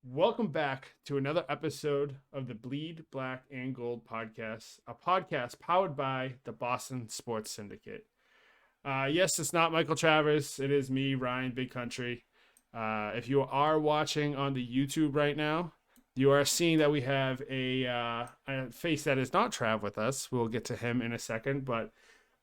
Welcome back to another episode of the Bleed Black and Gold podcast, a podcast powered by the Boston Sports Syndicate. Yes, it's not Michael Travers. It is me, Ryan Big Country. If you are watching on the YouTube right now, you are seeing that we have a face that is not Trav with us. We'll get to him in a second, but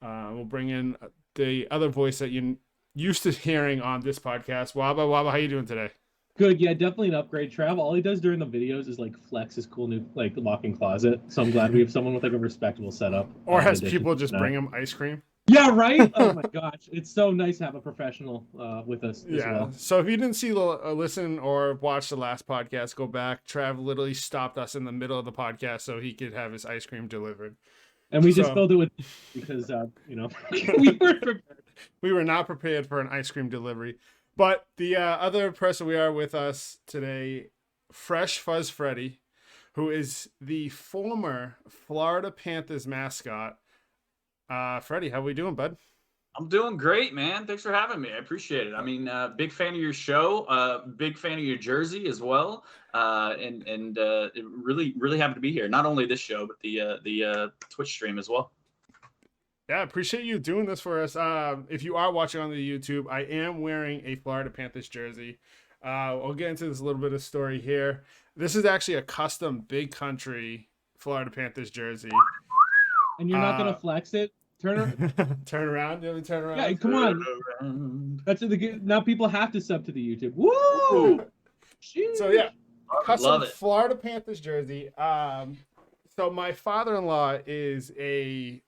we'll bring in the other voice that you're used to hearing on this podcast. Wabba, how you doing today? Good, yeah, definitely an upgrade. Trav, all he does during the videos is like flex his cool new like walk-in closet. So I'm glad we have someone with like a respectable setup. Or has people just bring him ice cream? Yeah, right. Oh my gosh, it's so nice to have a professional with us as well. So if you didn't see listen or watch the last podcast, go back. Trav literally stopped us in the middle of the podcast so he could have his ice cream delivered. And we just filled it with because we weren't prepared. We were not prepared for an ice cream delivery. But the other person we are with us today, FreshFuzzFreddy, who is the former Florida Panthers mascot. Freddie, how we doing, bud? I'm doing great, man. Thanks for having me. I appreciate it. I mean, big fan of your show, big fan of your jersey as well, and really happy to be here. Not only this show, but the Twitch stream as well. Yeah, appreciate you doing this for us. If you are watching on the YouTube, I am wearing a Florida Panthers jersey. I'll get into this a little bit of story here. This is actually a custom Big Country Florida Panthers jersey. And you're not gonna flex it? Turn around. You want me to turn around? Yeah, come on. That's now people have to sub to the YouTube. Woo! So yeah, custom Florida Panthers jersey. So my father-in-law is a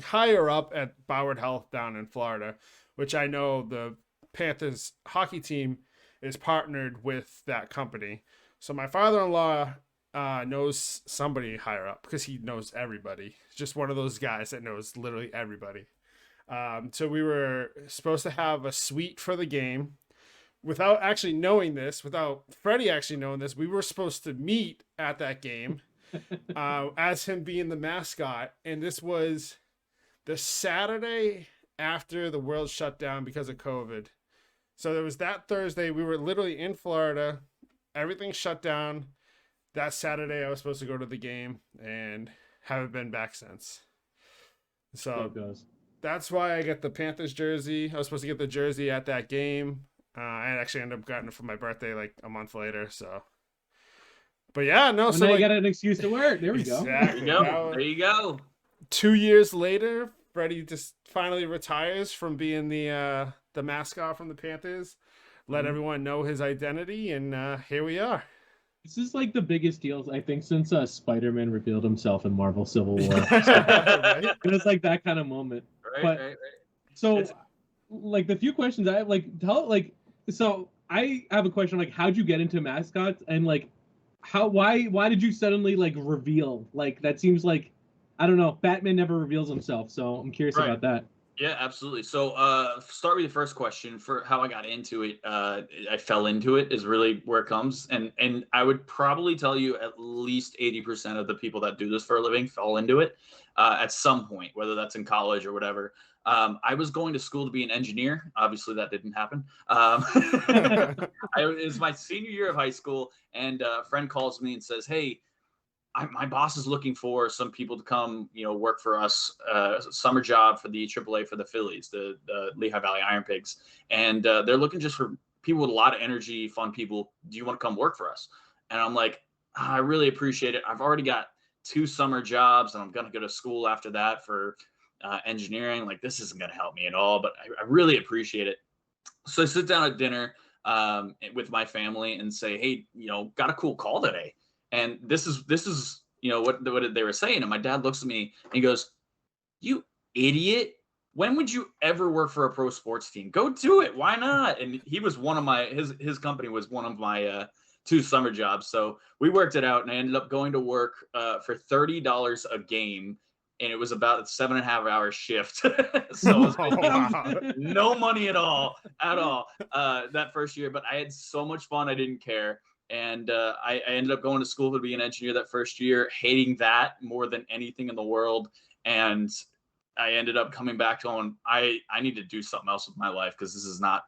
higher up at Boward Health down in Florida, which I know the Panthers hockey team is partnered with that company. So my father-in-law knows somebody higher up because he knows everybody. He's just one of those guys that knows literally everybody. So we were supposed to have a suite for the game. Without actually knowing this, without Freddie actually knowing this, we were supposed to meet at that game as him being the mascot. And this was the Saturday after the world shut down because of COVID. So there was that Thursday. We were literally in Florida. Everything shut down. That Saturday, I was supposed to go to the game and haven't been back since. So that's why I get the Panthers jersey. I was supposed to get the jersey at that game. I actually ended up getting it for my birthday like a month later. So, but yeah, no. So now you got an excuse to wear it. There we go. There you go. There you go. 2 years later, Freddie just finally retires from being the mascot from the Panthers. Let everyone know his identity, and here we are. This is like the biggest deal, I think, since Spider-Man revealed himself in Marvel Civil War. Right? It was like that kind of moment. Right. So, like, the few questions I have, so I have a question, like, how'd you get into mascots? And, like, why did you suddenly, like, reveal? Like, that seems like, I don't know, Batman never reveals himself, so I'm curious about that. Yeah, absolutely. So start with the first question for how I got into it. I fell into it is really where it comes. And I would probably tell you at least 80% of the people that do this for a living fall into it at some point, whether that's in college or whatever. I was going to school to be an engineer. Obviously, that didn't happen. It was my senior year of high school, and a friend calls me and says, hey, my boss is looking for some people to come, work for us, summer job for the AAA for the Phillies, the Lehigh Valley Iron Pigs. And they're looking just for people with a lot of energy, fun people. Do you want to come work for us? And I'm like, I really appreciate it. I've already got 2 summer jobs and I'm going to go to school after that for engineering. Like, this isn't going to help me at all, but I really appreciate it. So I sit down at dinner with my family and say, hey, got a cool call today. And this is what they were saying. And my dad looks at me and he goes, you idiot. When would you ever work for a pro sports team? Go do it. Why not? And he was one of his company was one of my 2 summer jobs. So we worked it out and I ended up going to work for $30 a game. And it was about a 7.5-hour shift. So it was no money at all that first year. But I had so much fun. I didn't care. And I ended up going to school to be an engineer that first year, hating that more than anything in the world. And I ended up coming back going, I need to do something else with my life because this is not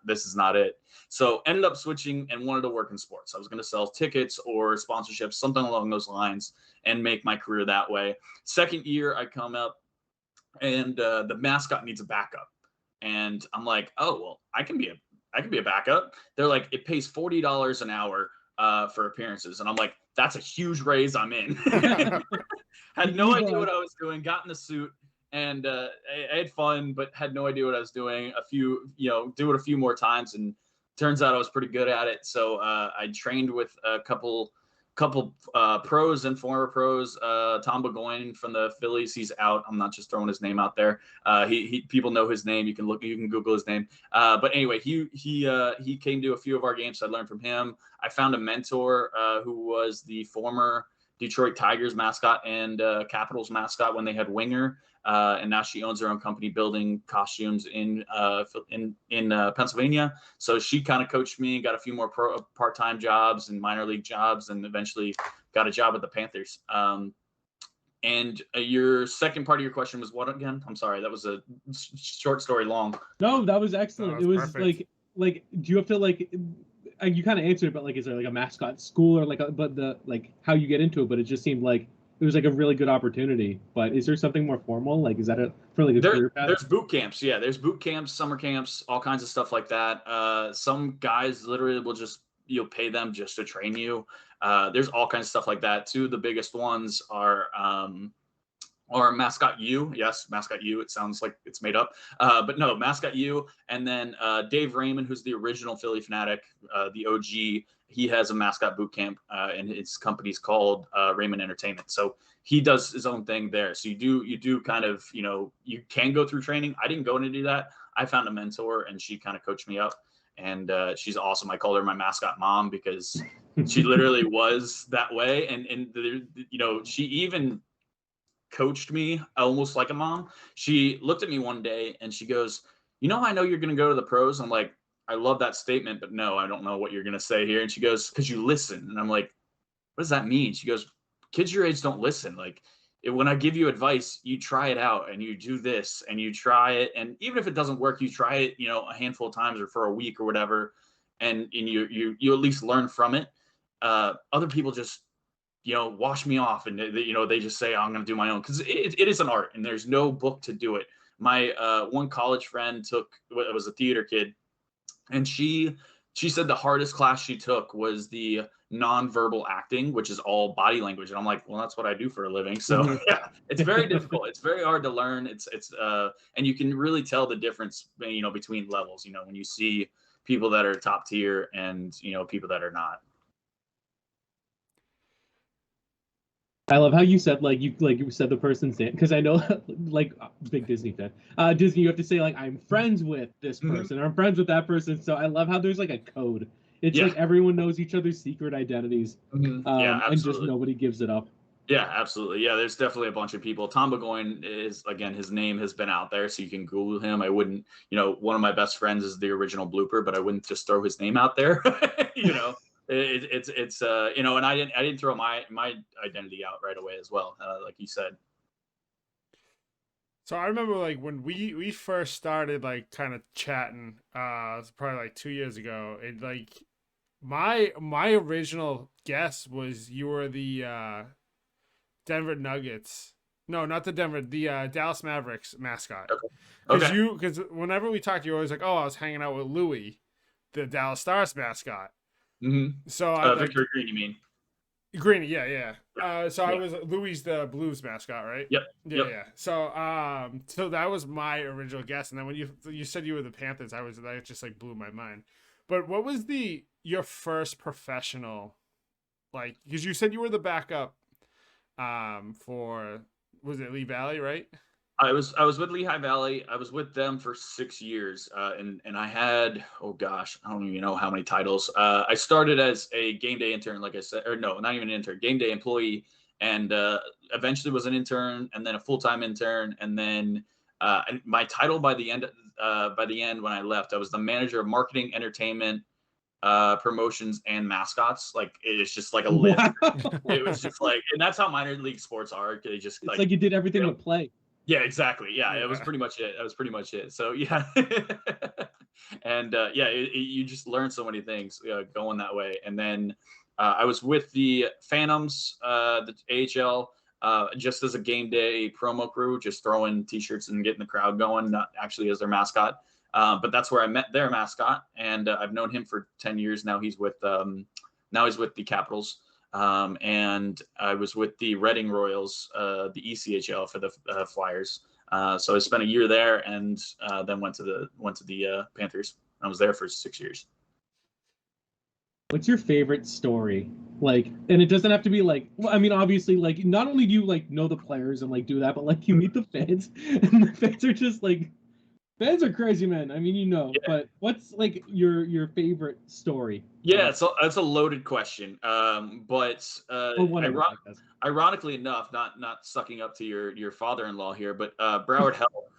it. So ended up switching and wanted to work in sports. I was going to sell tickets or sponsorships, something along those lines, and make my career that way. Second year, I come up and the mascot needs a backup, and I'm like, oh well, I can be a backup. They're like, it pays $40 an hour for appearances, and I'm like, that's a huge raise. I'm in. Had no idea what I was doing. Got in the suit. And I had fun, but had no idea what I was doing. Do it a few more times, and turns out I was pretty good at it. So I trained with a couple pros and former pros. Tom Burgoyne from the Phillies, he's out. I'm not just throwing his name out there. He people know his name. You can Google his name. But anyway, he came to a few of our games. So I learned from him. I found a mentor who was the former Detroit Tigers mascot and Capitals mascot when they had Winger. And now she owns her own company building costumes in Pennsylvania. So she kind of coached me, got a few more part-time jobs and minor league jobs, and eventually got a job with the Panthers. And your second part of your question was what again? I'm sorry, that was a short story long. No, that was excellent. That was it was perfect. like, do you have to you kind of answered, but is there like a mascot school or how you get into it? But it just seemed like it was like a really good opportunity. But is there something more formal? Like, is that for a career path? There's boot camps. Yeah, there's boot camps, summer camps, all kinds of stuff like that. Some guys literally will just pay them just to train you. There's all kinds of stuff like that. Two of the biggest ones are Mascot U. Yes, Mascot U. It sounds like it's made up. But no, Mascot U. And then Dave Raymond, who's the original Philly fanatic, the OG, he has a mascot boot camp, and his company's called Raymond Entertainment. So he does his own thing there. So you do kind of, you can go through training. I didn't go in to do that. I found a mentor, and she kind of coached me up. And she's awesome. I called her my mascot mom because she literally was that way. And she even coached me almost like a mom. She looked at me one day and she goes, I know you're going to go to the pros. I'm like, I love that statement, but no, I don't know what you're going to say here. And she goes, because you listen. And I'm like, what does that mean? She goes, kids your age don't listen. Like, when I give you advice, you try it out and you do this and you try it. And even if it doesn't work, you try it, a handful of times or for a week or whatever. And you at least learn from it. Other people just, wash me off, and they just say, I'm going to do my own, because it is an art and there's no book to do it. My one college friend was a theater kid, and she said the hardest class she took was the nonverbal acting, which is all body language. And I'm like, well, that's what I do for a living. So yeah, it's very difficult. It's very hard to learn. It's and you can really tell the difference, between levels, when you see people that are top tier and, people that are not. I love how you said you said the person's name, because I know big Disney fan. Disney, you have to say I'm friends with this person, or I'm friends with that person. So I love how there's a code. It's like everyone knows each other's secret identities, Yeah, absolutely. And just nobody gives it up. Yeah, absolutely. Yeah, there's definitely a bunch of people. Tom Burgoyne is, again, his name has been out there, so you can Google him. I wouldn't, one of my best friends is the original blooper, but I wouldn't just throw his name out there. It's and I didn't throw my identity out right away as well, like you said. So I remember when we first started kind of chatting, it was probably 2 years ago, and my original guess was you were the Denver Nuggets. No, not the Dallas Mavericks mascot. Okay. Because whenever we talked, you're always like, oh, I was hanging out with Louis, the Dallas Stars mascot. Mm-hmm. So Victor Green, you mean? Green, yeah. I was Louis the Blues mascot, right? Yep. Yeah. So that was my original guess, and then when you said you were the Panthers, that just blew my mind. But what was your first professional, because you said you were the backup, for, was it Lee Valley, right? I was with Lehigh Valley. I was with them for 6 years, and I had, oh gosh, I don't even know how many titles. I started as a game day intern, like I said, or no, not even an intern, game day employee, and eventually was an intern, and then a full-time intern, and then my title by the end when I left, I was the manager of marketing, entertainment, promotions, and mascots. It's just a list. Wow. It was just and that's how minor league sports are. They just it's you did everything but play. Yeah, exactly. Yeah, Yeah. it was pretty much it. That was pretty much it. So yeah, and yeah, you just learn so many things going that way. And then I was with the Phantoms, the AHL, just as a game day promo crew, just throwing T-shirts and getting the crowd going, not actually as their mascot. But that's where I met their mascot, and I've known him for 10 years now. He's with the Capitals. And I was with the Reading Royals, the ECHL for the Flyers. So I spent a year there, and then went to the Panthers. I was there for 6 years. What's your favorite story? Like, and it doesn't have to be like, well, I mean, obviously, like, not only do you like know the players and like do that, but like you meet the fans, and the fans are just like, fans are crazy, man. I mean, yeah. But what's like your favorite story? Yeah, so that's a loaded question. But ironically enough, not sucking up to your father-in-law here, but Broward Health.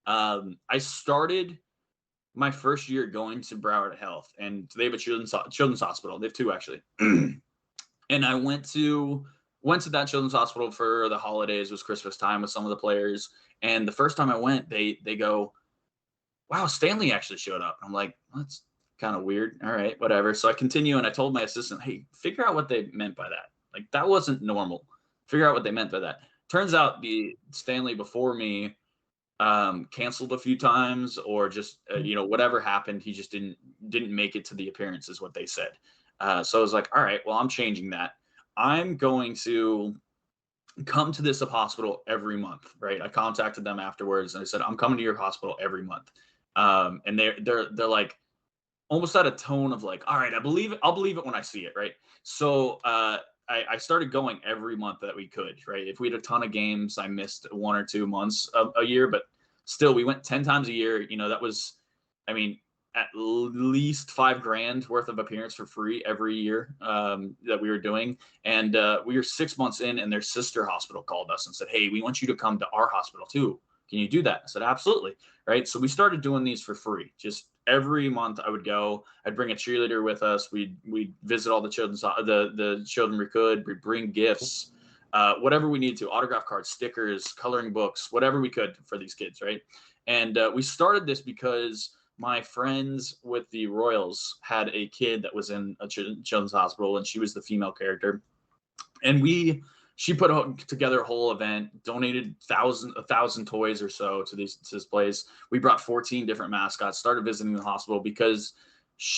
I started my first year going to Broward Health, and they have a children's hospital. They have two actually. And I went to that children's hospital for the holidays. It was Christmas time with some of the players, and the first time I went, they go, "Wow, Stanley actually showed up." I'm like, "That's kind of weird." All right, whatever. So I continue, and I told my assistant, "Hey, figure out what they meant by that. Like, that wasn't normal. Figure out what they meant by that." Turns out the Stanley before me canceled a few times, or just whatever happened, he just didn't make it to the appearance, is what they said. So I was like, all right, well, I'm changing that. I'm going to come to this hospital every month, right? I contacted them afterwards, and I said, I'm coming to your hospital every month. And they're like almost at a tone of like, all right, I'll believe it when I see it, right? So I started going every month that we could, right? If we had a ton of games, I missed 1 or 2 months a year, but still we went 10 times a year. That was, I mean, at least $5,000 worth of appearance for free every year that we were doing. And we were 6 months in, and their sister hospital called us and said, "Hey, we want you to come to our hospital too. Can you do that?" I said, "Absolutely." Right. So we started doing these for free. Just every month I would go. I'd bring a cheerleader with us. We'd visit all the children we could. We'd bring gifts, whatever we need to, autograph cards, stickers, coloring books, whatever we could for these kids, right? And we started this because my friends with the Royals had a kid that was in a children's hospital, and she was the female character. And she put together a whole event, donated 1,000 toys or so to this place. We brought 14 different mascots, started visiting the hospital because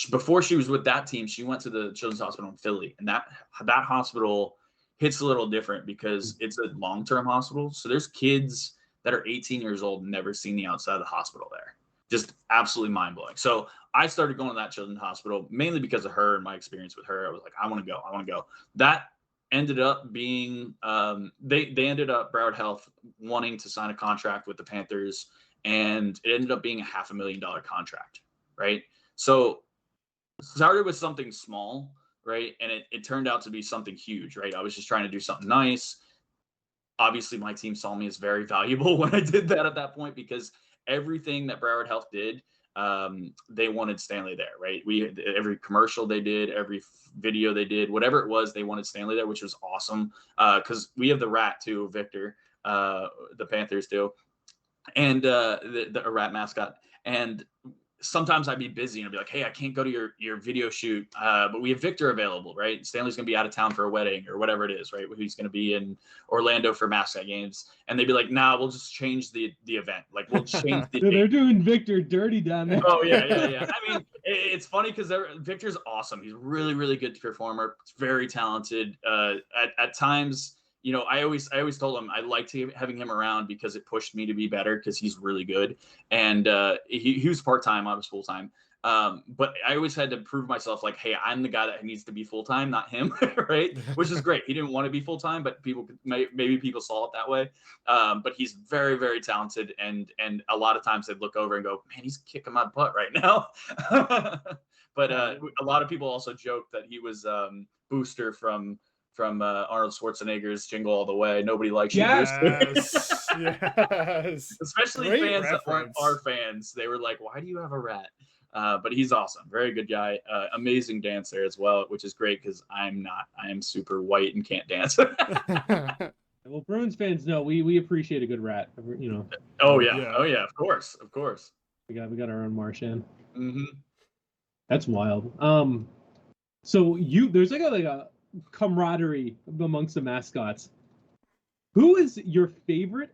before she was with that team, she went to the children's hospital in Philly, and that hospital hits a little different because it's a long-term hospital. So there's kids that are 18 years old and never seen the outside of the hospital there. Just absolutely mind-blowing. So I started going to that children's hospital mainly because of her and my experience with her. I was like, I want to go. That ended up being they ended up, Broward Health, wanting to sign a contract with the Panthers, and it ended up being a $500,000 contract, right? So started with something small, right? And it turned out to be something huge, right? I was just trying to do something nice. Obviously, my team saw me as very valuable when I did that at that point, because everything that Broward Health did, they wanted Stanley there, right? Every commercial they did, every video they did, whatever it was, they wanted Stanley there, which was awesome. Because we have the rat too, Victor, the Panthers do, and the rat mascot. And sometimes I'd be busy and I'd be like, "Hey, I can't go to your video shoot, but we have Victor available, right? Stanley's going to be out of town for a wedding or whatever it is, right? He's going to be in Orlando for mascot games." And they'd be like, "Nah, we'll just change the event. Like, we'll change the They're doing Victor dirty down there." Oh, yeah. I mean, it's funny because Victor's awesome. He's really, really good performer. Very talented. At times, I always told him I liked having him around because it pushed me to be better, because he's really good. And he was part-time, I was full-time. But I always had to prove myself, like, hey, I'm the guy that needs to be full-time, not him, right? Which is great. He didn't want to be full-time, but maybe people saw it that way. But he's very, very talented. And a lot of times they'd look over and go, "Man, he's kicking my butt right now." But a lot of people also joke that he was Booster from Arnold Schwarzenegger's Jingle All the Way. Nobody likes you, Booster. Yes. Especially Great fans reference. that aren't our fans. They were like, "Why do you have a rat?" But he's awesome. Very good guy. Amazing dancer as well, which is great because I'm not. I am super white and can't dance. Well, Bruins fans know we appreciate a good rat. You know. Oh yeah. Oh yeah. Of course. We got our own Marchand. Mm-hmm. That's wild. So there's like a camaraderie amongst the mascots. Who is your favorite?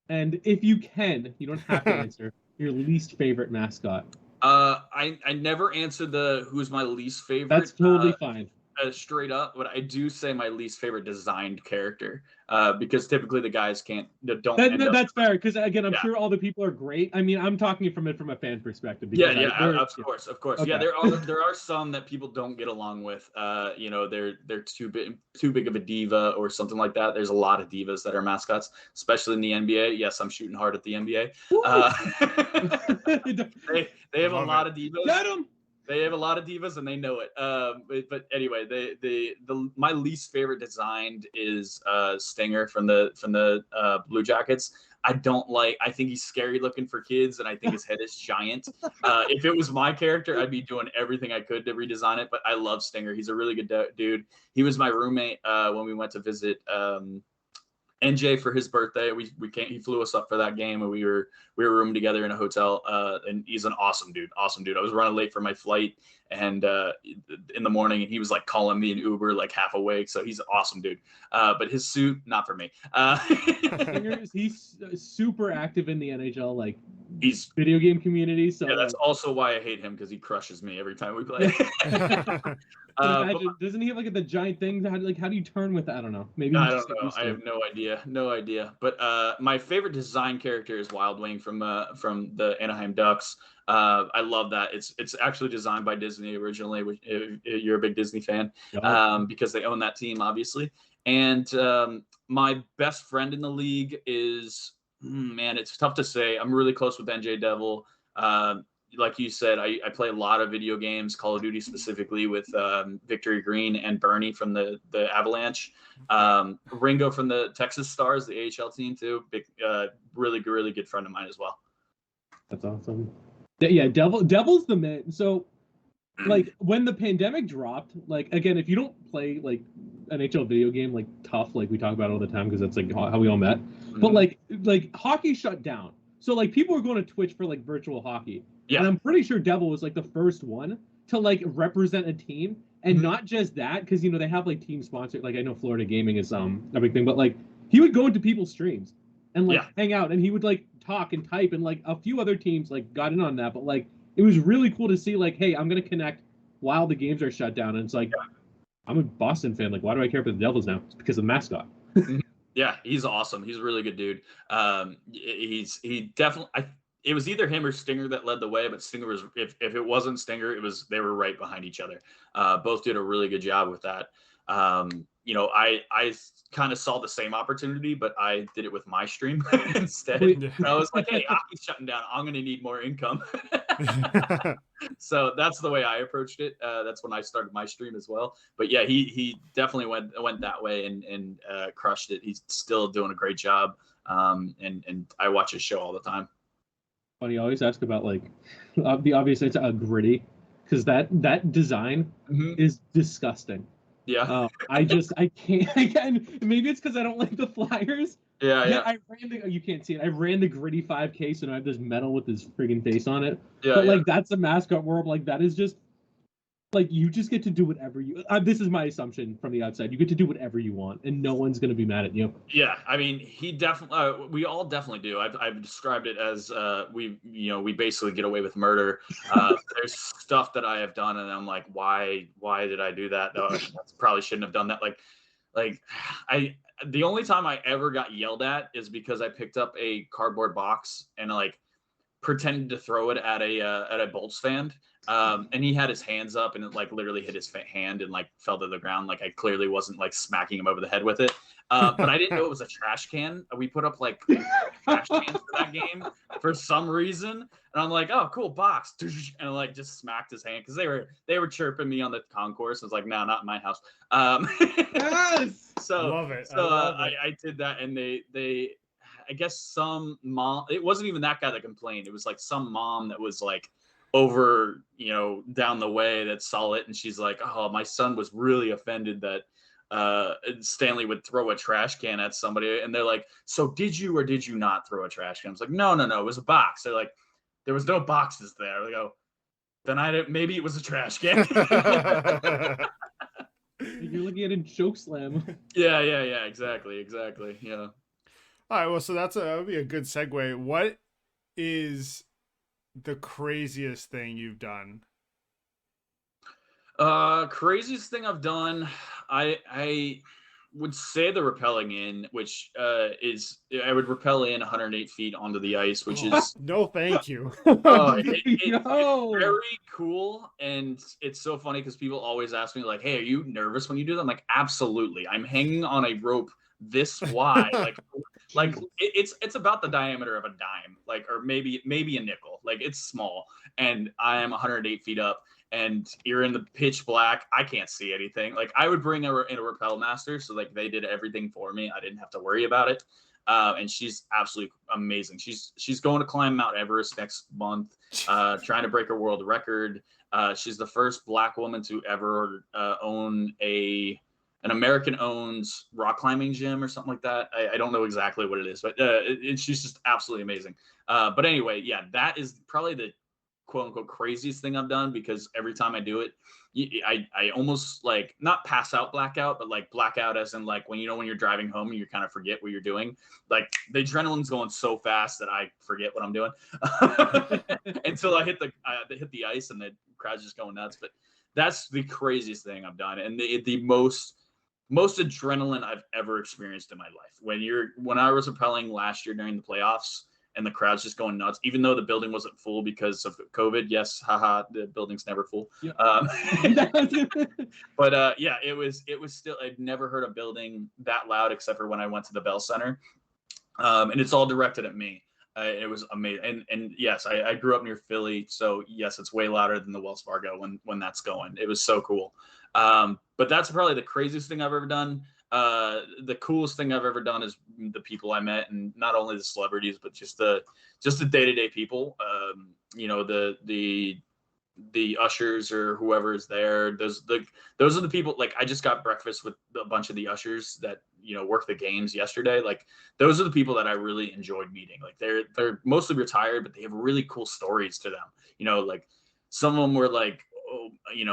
And if you can, you don't have to answer your least favorite mascot. I never answered the who's my least favorite. That's totally fine. Straight up, but I do say my least favorite designed character, because typically the guys That's fair, because again, I'm sure all the people are great. I mean, I'm talking from a fan perspective. Of course. Okay. Yeah, there are some that people don't get along with. They're too big of a diva or something like that. There's a lot of divas that are mascots, especially in the NBA. Yes, I'm shooting hard at the NBA. They have a lot of divas. Get 'em! They have a lot of divas and they know it. But anyway, my least favorite designed is Stinger from the Blue Jackets. I think he's scary looking for kids, and I think his head is giant. If it was my character, I'd be doing everything I could to redesign it, but I love Stinger. He's a really good dude. He was my roommate when we went to visit NJ for his birthday. He flew us up for that game, and we were rooming together in a hotel. And he's an awesome dude. I was running late for my flight, and in the morning, and he was like calling me an Uber, like half awake. So he's an awesome dude. But his suit, not for me. He's super active in the NHL, like he's video game community. So yeah, that's also why I hate him, because he crushes me every time we play. Doesn't he have like the giant thing? How do you turn with that? I don't know. Maybe I don't know. I have no idea. But my favorite design character is Wild Wing from the Anaheim Ducks. I love that. It's actually designed by Disney originally. Which, if you're a big Disney fan, because they own that team, obviously. And my best friend in the league is, man, it's tough to say. I'm really close with NJ Devil. Like you said, I play a lot of video games, Call of Duty specifically, with Victory Green and Bernie from the Avalanche. Ringo from the Texas Stars, the AHL team too. Big, really good friend of mine as well. That's awesome. Yeah, Devil's the man. So, like, when the pandemic dropped, like, again, if you don't play like NHL video game, like tough, like we talk about all the time, because that's like how we all met. Mm-hmm. But like hockey shut down, so like people were going to Twitch for like virtual hockey. Yeah. And I'm pretty sure Devil was like the first one to like represent a team, and not just that, because they have like team sponsored. Like I know Florida Gaming is a big thing, but like he would go into people's streams and like hang out, and he would like talk and type, and like a few other teams like got in on that. But like it was really cool to see like, hey, I'm gonna connect while the games are shut down, and it's like I'm a Boston fan. Like, why do I care for the Devils now? It's because of the mascot. Yeah, he's awesome. He's a really good dude. He definitely. It was either him or Stinger that led the way, but Stinger was, if it wasn't Stinger, they were right behind each other. Both did a really good job with that. I kind of saw the same opportunity, but I did it with my stream instead. I was like, hey, hockey's shutting down. I'm going to need more income. So that's the way I approached it. That's when I started my stream as well. But yeah, he definitely went that way and crushed it. He's still doing a great job. And I watch his show all the time. Funny, I always ask about like the obvious answer, Gritty, because that design is disgusting. Yeah. I can't. Maybe it's because I don't like the Flyers. Yeah. You can't see it. I ran the Gritty 5K, so now I have this metal with his friggin' face on it. Yeah. But like that's the mascot world. Like that is just like you just get to do whatever you. This is my assumption from the outside. You get to do whatever you want, and no one's gonna be mad at you. Yeah, I mean, he definitely. We all definitely do. I've described it as we basically get away with murder. There's stuff that I have done, and I'm like, why did I do that? I probably shouldn't have done that. The only time I ever got yelled at is because I picked up a cardboard box and like pretended to throw it at a Bolts fan. And he had his hands up, and it like literally hit his hand and like fell to the ground. Like I clearly wasn't like smacking him over the head with it. But I didn't know it was a trash can. We put up like trash cans for that game for some reason. And I'm like, oh, cool box. And like just smacked his hand because they were chirping me on the concourse. I was like, no, not in my house. Yes! So love it. I did that, and they I guess some mom, it wasn't even that guy that complained. It was like some mom that was like over, down the way that saw it. And she's like, oh, my son was really offended that Stanley would throw a trash can at somebody, and they're like, "So did you or did you not throw a trash can?" I was like, "No, it was a box." They're like, "There was no boxes there." I go, "Then I didn't. Maybe it was a trash can." You're looking at a choke slam. Yeah, exactly, yeah. All right, well, so that would be a good segue. What is the craziest thing you've done? Craziest thing I've done, I would say the rappelling in, which is I would rappel in 108 feet onto the ice, which is no, thank you. It's very cool, and it's so funny because people always ask me like, "Hey, are you nervous when you do that?" I'm like, "Absolutely. I'm hanging on a rope this wide, like it's about the diameter of a dime, like, or maybe a nickel. Like, it's small, and I am 108 feet up." And you're in the pitch black. I can't see anything. Like, I would bring in a rappel master, so like they did everything for me. I didn't have to worry about it. And she's absolutely amazing. She's going to climb Mount Everest next month, trying to break a world record. She's the first Black woman to ever own an American-owned rock climbing gym or something like that. I don't know exactly what it is, but she's just absolutely amazing. But anyway, yeah, that is probably the quote unquote craziest thing I've done, because every time I do it, I almost like not pass out blackout, but like blackout as in like when you're driving home and you kind of forget what you're doing. Like, the adrenaline's going so fast that I forget what I'm doing until I hit the ice and the crowd's just going nuts. But that's the craziest thing I've done, and the most adrenaline I've ever experienced in my life. When I was rappelling last year during the playoffs, and the crowd's just going nuts, even though the building wasn't full because of COVID. Yes, haha, the building's never full. Yeah. But yeah, it was still, I'd never heard a building that loud except for when I went to the Bell Center. And it's all directed at me. It was amazing. And yes, I grew up near Philly, so yes, it's way louder than the Wells Fargo when that's going. It was so cool. But that's probably the craziest thing I've ever done. The coolest thing I've ever done is the people I met, and not only the celebrities, but just the day-to-day people. The ushers or whoever is there. Those are the people. Like, I just got breakfast with a bunch of the ushers that work the games yesterday. Like, those are the people that I really enjoyed meeting. Like, they're mostly retired, but they have really cool stories to them. Like, some of them were like,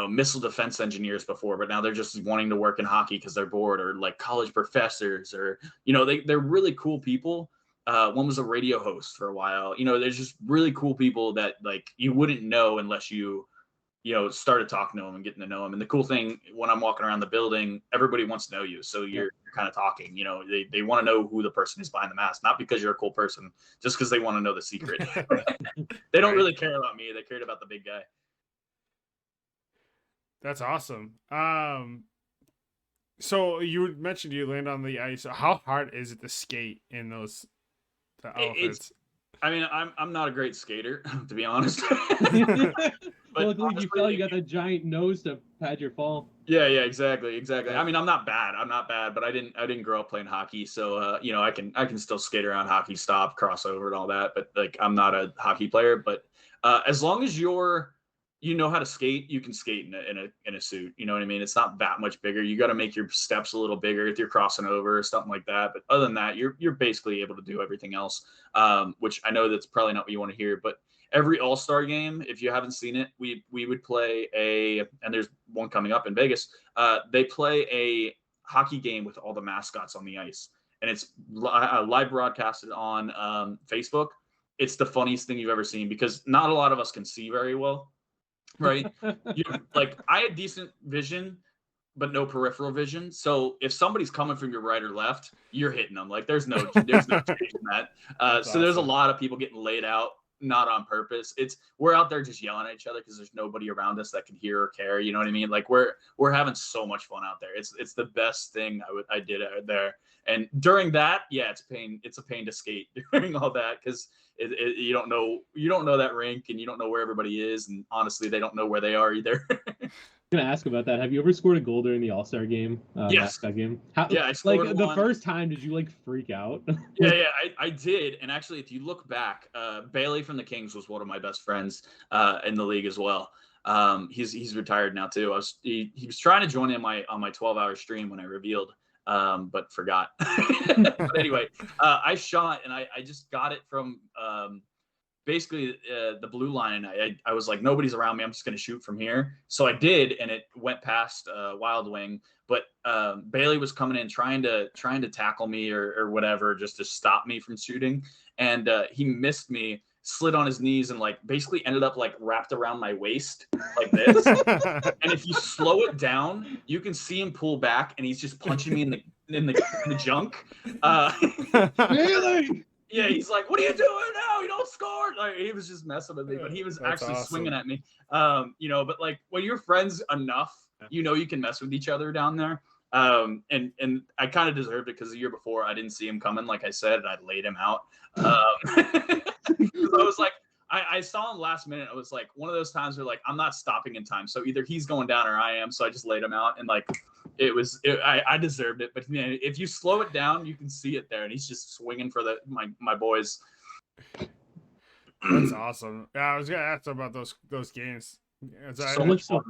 missile defense engineers before, but now they're just wanting to work in hockey because they're bored, or like college professors, or they're really cool people. One was a radio host for a while. There's just really cool people that like you wouldn't know unless you started talking to them and getting to know them. And the cool thing, when I'm walking around the building, everybody wants to know you, so you're kind of talking. They want to know who the person is behind the mask, not because you're a cool person, just because they want to know the secret. They don't really care about me. They cared about the big guy. That's awesome. So you mentioned you land on the ice. How hard is it to skate in those outfits? I'm not a great skater, to be honest. But luckily you fell. You got that giant nose to pad your fall. Yeah, exactly. I mean, I'm not bad, but I didn't grow up playing hockey, so I can still skate around hockey, stop, crossover, and all that. But like, I'm not a hockey player. But as long as you know how to skate, you can skate in a suit. You know what I mean? It's not that much bigger. You got to make your steps a little bigger if you're crossing over or something like that. But other than that, you're basically able to do everything else, which I know that's probably not what you want to hear. But every All-Star game, if you haven't seen it, we would play and there's one coming up in Vegas. They play a hockey game with all the mascots on the ice, and it's live broadcasted on Facebook. It's the funniest thing you've ever seen, because not a lot of us can see very well. Right. Like, I had decent vision, but no peripheral vision. So if somebody's coming from your right or left, you're hitting them. Like, there's no change in that. So there's a lot of people getting laid out, not on purpose. We're out there just yelling at each other because there's nobody around us that can hear or care. You know what I mean? Like, we're having so much fun out there. It's the best thing I did out there. And during that, yeah, it's a pain to skate during all that, because you don't know that rink, and you don't know where everybody is, and honestly, they don't know where they are either. I'm gonna ask about that. Have you ever scored a goal during the All-Star game? Yes. Mascot game? I scored like the first time. Did you like freak out? Yeah, I did. And actually, if you look back, Bailey from the Kings was one of my best friends in the league as well. He's retired now too. He was trying to join in on my 12-hour stream when I revealed, but forgot. But anyway, I shot and I just got it from basically the blue line. I was like, nobody's around me. I'm just going to shoot from here. So I did, and it went past Wild Wing. But Bailey was coming in trying to tackle me or whatever, just to stop me from shooting. And he missed me, slid on his knees, and like basically ended up like wrapped around my waist like this. And if you slow it down, you can see him pull back, and he's just punching me in the junk. Really? Yeah, he's like, "What are you doing now? You don't score!" Like, he was just messing with me, but he was actually awesome. swinging at me. But like when you're friends enough, you can mess with each other down there. And I kind of deserved it because the year before I didn't see him coming, like I said, and I laid him out. I was like, I saw him last minute. I was like, one of those times where like I'm not stopping in time, so either he's going down or I am. So I just laid him out, and like I deserved it. But man, if you slow it down, you can see it there, and he's just swinging for my boys. That's awesome. Yeah, I was gonna ask about those games. So much fun.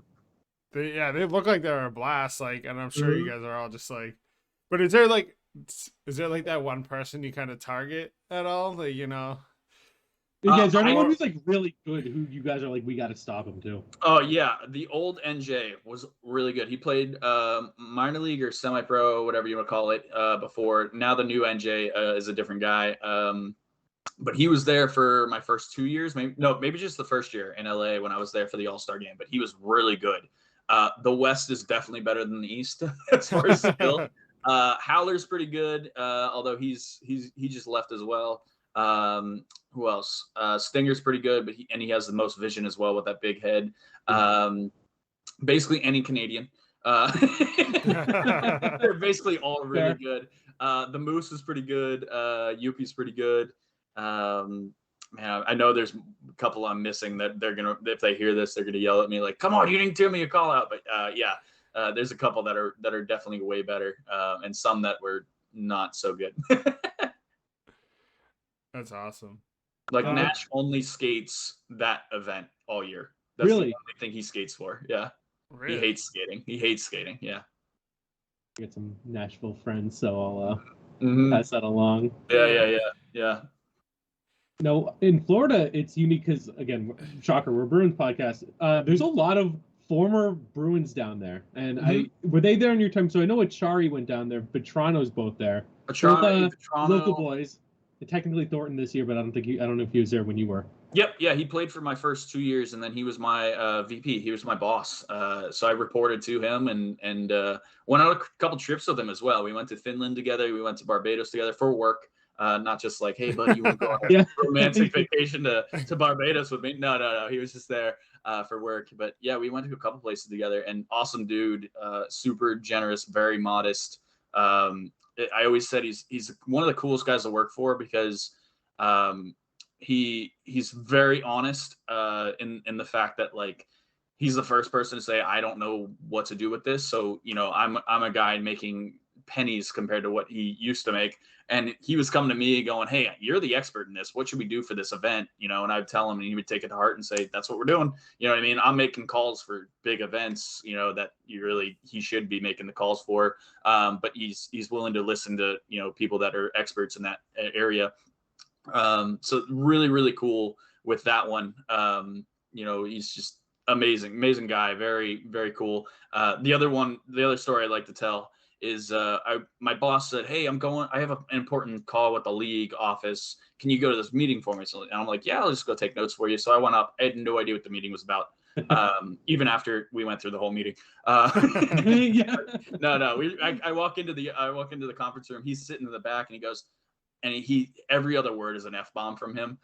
They look like they're a blast. Like, and I'm sure you guys are all just like. But is there like that one person you kind of target at all? Like, you know. Yeah, is there anyone who's like really good who you guys are like, we got to stop him too? Oh yeah, the old NJ was really good. He played minor league or semi-pro, whatever you want to call it, before. Now the new NJ is a different guy. But he was there for my first 2 years, maybe just the first year in LA when I was there for the All-Star game. But he was really good. The West is definitely better than the East as far as skill. Howler's pretty good, although he just left as well. Who else? Stinger's pretty good, but he has the most vision as well with that big head. Basically any Canadian. They're basically all really good. The Moose is pretty good. Yuppie's pretty good. Man, I know there's a couple I'm missing that they're gonna, if they hear this, they're gonna yell at me like, "Come on, you didn't give me a call out." But there's a couple that are definitely way better, and some that were not so good. That's awesome. Like Nash only skates that event all year. That's really? the only thing he skates for. Yeah. Really? He hates skating. Yeah. Get some Nashville friends, so I'll pass that along. Yeah. No, in Florida, it's unique because, again, shocker, we're a Bruins podcast. There's a lot of former Bruins down there. And were they there in your time? So I know Achari went down there, but Toronto's both there. Toronto. Local boys. Technically Thornton this year, but I don't know if he was there when you were. Yep, yeah, he played for my first 2 years, and then he was my VP. He was my boss. So I reported to him and went on a couple trips with him as well. We went to Finland together. We went to Barbados together for work. Not just like, hey, buddy, you want to go on a romantic vacation to Barbados with me? No. He was just there for work. But yeah, we went to a couple places together, and awesome dude, super generous, very modest. I always said he's one of the coolest guys to work for because he's very honest in the fact that like he's the first person to say, I don't know what to do with this. So, I'm a guy making pennies compared to what he used to make. And he was coming to me going, hey, you're the expert in this. What should we do for this event? And I'd tell him, and he would take it to heart and say, that's what we're doing. You know what I mean? I'm making calls for big events, that he should be making the calls for. But he's willing to listen to, people that are experts in that area. So really, really cool with that one. He's just amazing guy. Very, very cool. The other story I'd like to tell is my boss said, hey, I have an important call with the league office. Can you go to this meeting for me? So, and I'm like, yeah, I'll just go take notes for you. So I went up. I had no idea what the meeting was about. Even after we went through the whole meeting. No. I walk into the conference room. He's sitting in the back, and he goes, and every other word is an F-bomb from him.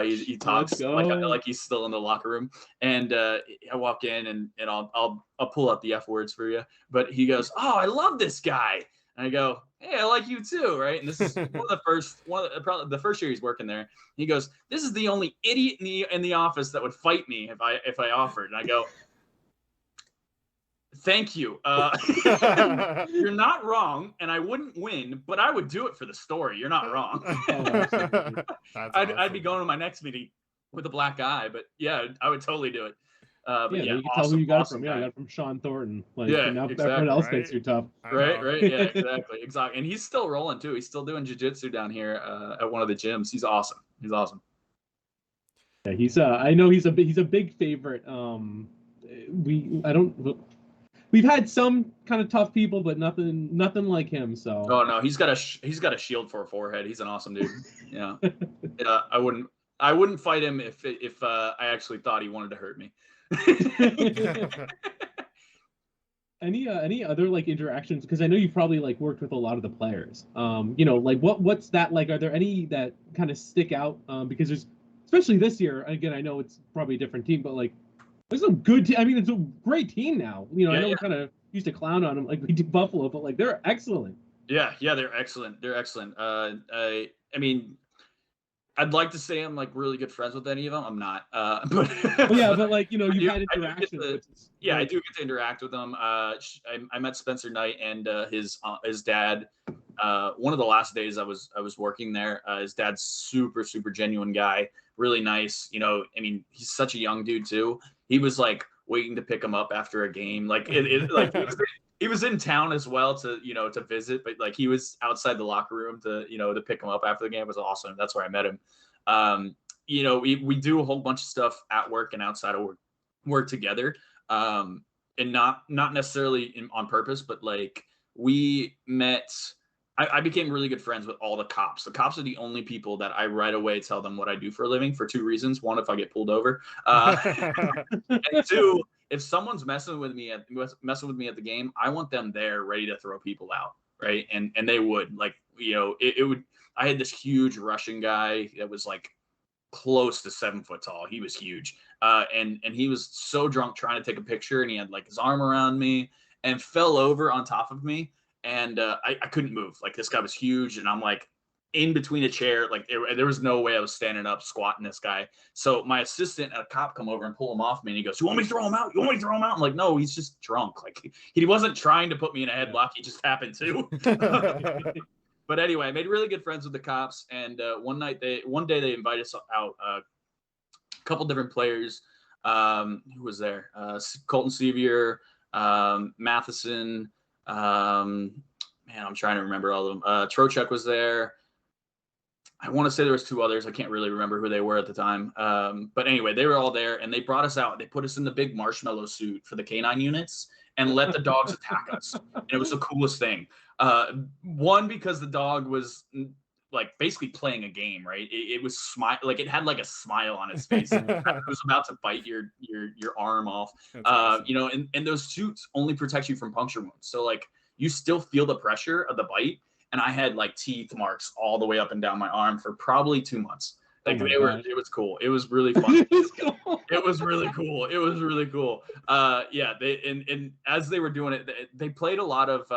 He talks like he's still in the locker room. And I walk in and I'll pull out the F words for you. But he goes, oh, I love this guy. And I go, hey, I like you too, right? And this is probably the first year he's working there. He goes, this is the only idiot in the office that would fight me if I offered. And I go, thank you. You're not wrong, and I wouldn't win, but I would do it for the story. You're not wrong. I'd be going to my next meeting with a black eye, but yeah, I would totally do it. But yeah, you can awesome, tell who you got it awesome from. guy. Yeah, I got it from Sean Thornton. Like, Yeah, now exactly. everyone else Right? thinks you're tough. Right. Yeah, exactly. And he's still rolling too. He's still doing jiu-jitsu down here at one of the gyms. He's awesome. Yeah, I know he's a big favorite. We've had some kind of tough people, but nothing like him. So. Oh no, he's got a shield for a forehead. He's an awesome dude. Yeah. I wouldn't fight him if I actually thought he wanted to hurt me. Any other like interactions? Because I know you've probably like worked with a lot of the players. Like what's that like? Are there any that kind of stick out? Because there's, especially this year. Again, I know it's probably a different team, but like there's some good. I mean, it's a great team now. I know we kind of used to clown on them like we do Buffalo, but like they're excellent. Yeah, they're excellent. I mean, I'd like to say I'm like really good friends with any of them. I'm not. But but like you've had interactions. I do get to interact with them. I met Spencer Knight and his dad. One of the last days I was working there. His dad's super genuine guy, really nice. I mean, he's such a young dude too. He was like waiting to pick him up after a game. Like he was in town as well to visit, but like he was outside the locker room to pick him up after the game. It was awesome. That's where I met him. We do a whole bunch of stuff at work and outside of work together. And not necessarily on purpose, but like we met. I became really good friends with all the cops. The cops are the only people that I right away tell them what I do for a living for two reasons. One, if I get pulled over, and two, if someone's messing with me at the game, I want them there ready to throw people out, right? And they would, like, it would. I had this huge Russian guy that was like close to 7 foot tall. He was huge, and he was so drunk trying to take a picture, and he had like his arm around me and fell over on top of me. And I couldn't move. Like, this guy was huge, and I'm like in between a chair. Like there was no way I was standing up squatting this guy. So my assistant and a cop come over and pull him off me, and he goes, "You want me to throw him out? You want me to throw him out?" I'm like, "No, he's just drunk. Like he wasn't trying to put me in a headlock. He just happened to." But anyway, I made really good friends with the cops, and one day they invited us out. A couple different players. Who was there? Colton Sevier, Matheson. Man, I'm trying to remember all of them. Trocheck was there. I want to say there was two others. I can't really remember who they were at the time. But anyway, they were all there, and they brought us out. They put us in the big marshmallow suit for the canine units and let the dogs attack us. And it was the coolest thing. One, because the dog was like basically playing a game, right? It was like it had like a smile on its face. It was about to bite your arm off. Awesome. And those suits only protect you from puncture wounds. So like you still feel the pressure of the bite. And I had like teeth marks all the way up and down my arm for probably 2 months. Like it was cool. It was really fun. It was really cool. And as they were doing it, they played a lot of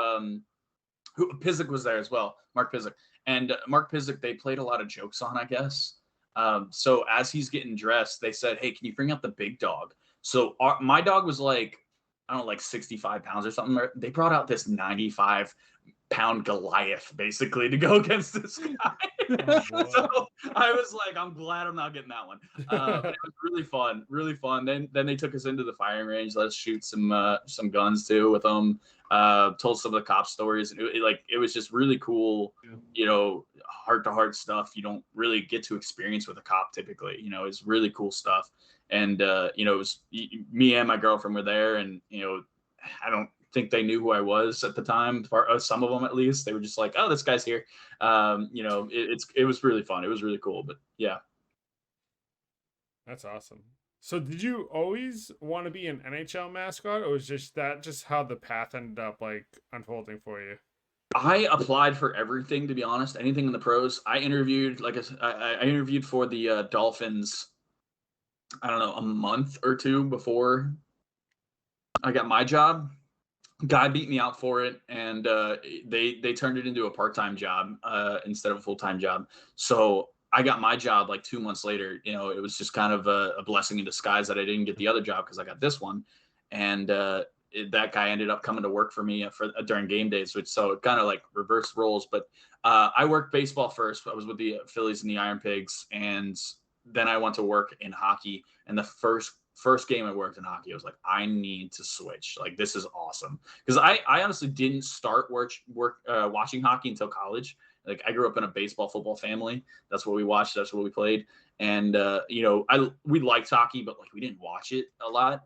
Pizik was there as well, Mark Pizik. And Mark Pizik, they played a lot of jokes on, I guess. So as he's getting dressed, they said, "Hey, can you bring out the big dog?" So my dog was like, I don't know, like 65 pounds or something. They brought out this 95-pound Goliath, basically to go against this guy. So I was like, I'm glad I'm not getting that one. But it was really fun. Then they took us into the firing range, let us shoot some guns too with them. Told some of the cop stories, and it was just really cool. Heart-to-heart stuff you don't really get to experience with a cop typically. It's really cool stuff. And it was me and my girlfriend were there, and I don't think they knew who I was at the time. Some of them, at least, they were just like, "Oh, this guy's here." It was really fun. It was really cool. But yeah, that's awesome. So did you always want to be an NHL mascot, or was just how the path ended up like unfolding for you? I applied for everything, to be honest. Anything in the pros. I interviewed, I interviewed for the Dolphins. I don't know, a month or two before I got my job. Guy beat me out for it, and they turned it into a part-time job instead of a full-time job. So I got my job like 2 months later. It was just kind of a blessing in disguise that I didn't get the other job because I got this one. And that guy ended up coming to work for me during game days, so it kind of like reversed roles. But I worked baseball first. I was with the Phillies and the Iron Pigs, and then I went to work in hockey. And the first first game I worked in hockey, I was like, I need to switch. Like, this is awesome. Because I honestly didn't start watching hockey until college. Like, I grew up in a baseball, football family. That's what we watched. That's what we played. And, we liked hockey, but, like, we didn't watch it a lot.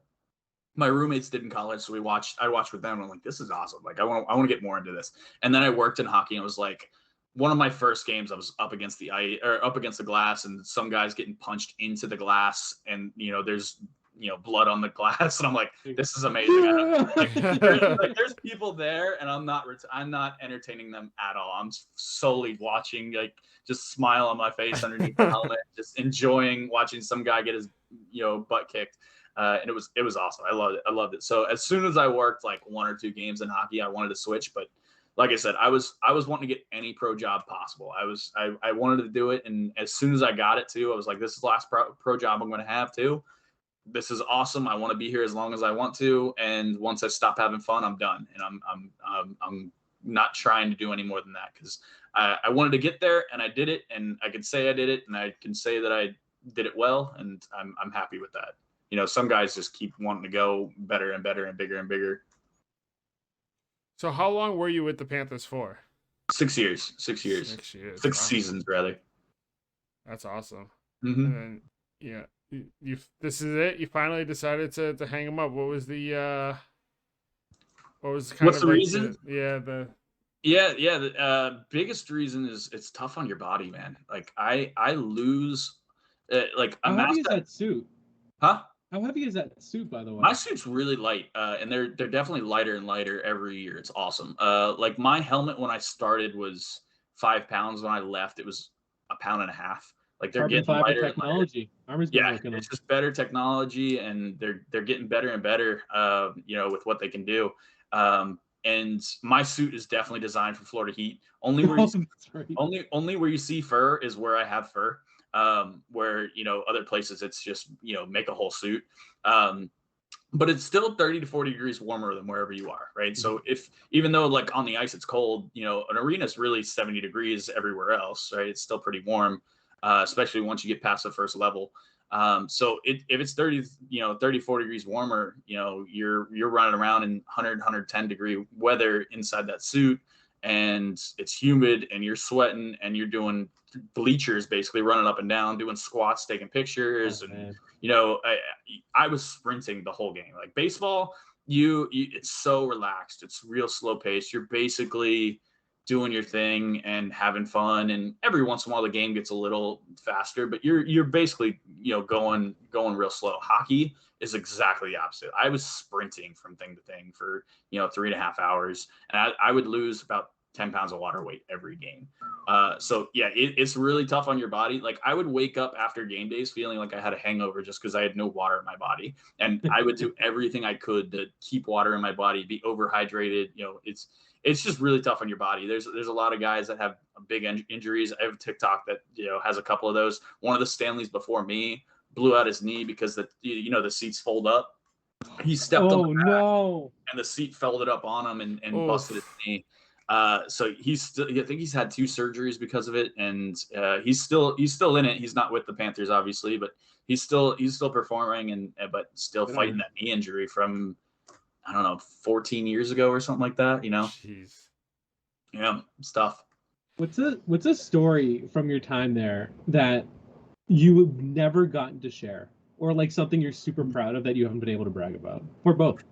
My roommates did in college, so I watched with them, and I'm like, this is awesome. Like, I want to get more into this. And then I worked in hockey, and it was like, one of my first games, I was up against the ice or up against the glass, and some guys getting punched into the glass, and there's blood on the glass, and I'm like, this is amazing. There's people there, and I'm not entertaining them at all. I'm solely watching, like, just smile on my face underneath the helmet, just enjoying watching some guy get his butt kicked. And it was awesome. I loved it. So as soon as I worked like 1 or 2 games in hockey, I wanted to switch. But like I said, I was wanting to get any pro job possible. I wanted to do it. And as soon as I got it too, I was like, this is the last pro job I'm going to have too. This is awesome. I want to be here as long as I want to. And once I stop having fun, I'm done. And I'm not trying to do any more than that, because I wanted to get there, and I did it, and I can say I did it, and I can say that I did it well, and I'm happy with that. Some guys just keep wanting to go better and better and bigger and bigger. So how long were you with the Panthers for? 6 years. 6 years. 6 years. 6 seasons, rather. That's awesome. Mm-hmm. And then, you this is it. You finally decided to hang him up. What was the What's the reason? The biggest reason is it's tough on your body, man. Like I lose like a How heavy is mascot. that suit? Huh? How heavy is that suit, by the way? My suit's really light, and they're definitely lighter and lighter every year. It's awesome. Like my helmet when I started was 5 pounds. When I left, it was 1.5 pounds. Like they're Carbon getting fiber lighter technology. It's just better technology, and they're getting better and better. With what they can do. And my suit is definitely designed for Florida heat. Only where you see fur is where I have fur. Where other places it's just make a whole suit. But it's still 30 to 40 degrees warmer than wherever you are, right? So even though like on the ice it's cold, an arena is really 70 degrees everywhere else, right? It's still pretty warm, especially once you get past the first level. So if it's 30, 40 degrees warmer, you're running around in 100, 110 degree weather inside that suit, and it's humid, and you're sweating, and you're doing bleachers, basically running up and down, doing squats, taking pictures. I was sprinting the whole game. Like baseball, it's so relaxed. It's real slow paced. You're basically doing your thing and having fun, and every once in a while the game gets a little faster, but you're basically going real slow. Hockey is exactly the opposite. I was sprinting from thing to thing for 3.5 hours, and I would lose about 10 pounds of water weight every game. So yeah, it's really tough on your body. Like I would wake up after game days feeling like I had a hangover just because I had no water in my body, and I would do everything I could to keep water in my body, be overhydrated. It's just really tough on your body. There's a lot of guys that have big injuries. I have a TikTok that has a couple of those. One of the Stanleys before me blew out his knee because the seats fold up. He stepped on the back, and the seat folded up on him and busted his knee. So I think he's had 2 surgeries because of it, and he's still in it. He's not with the Panthers, obviously, but he's still performing but still fighting that knee injury from, I don't know, 14 years ago or something like that. Jeez. Yeah, it's tough. What's a story from your time there that you have never gotten to share, or like something you're super proud of that you haven't been able to brag about, or both?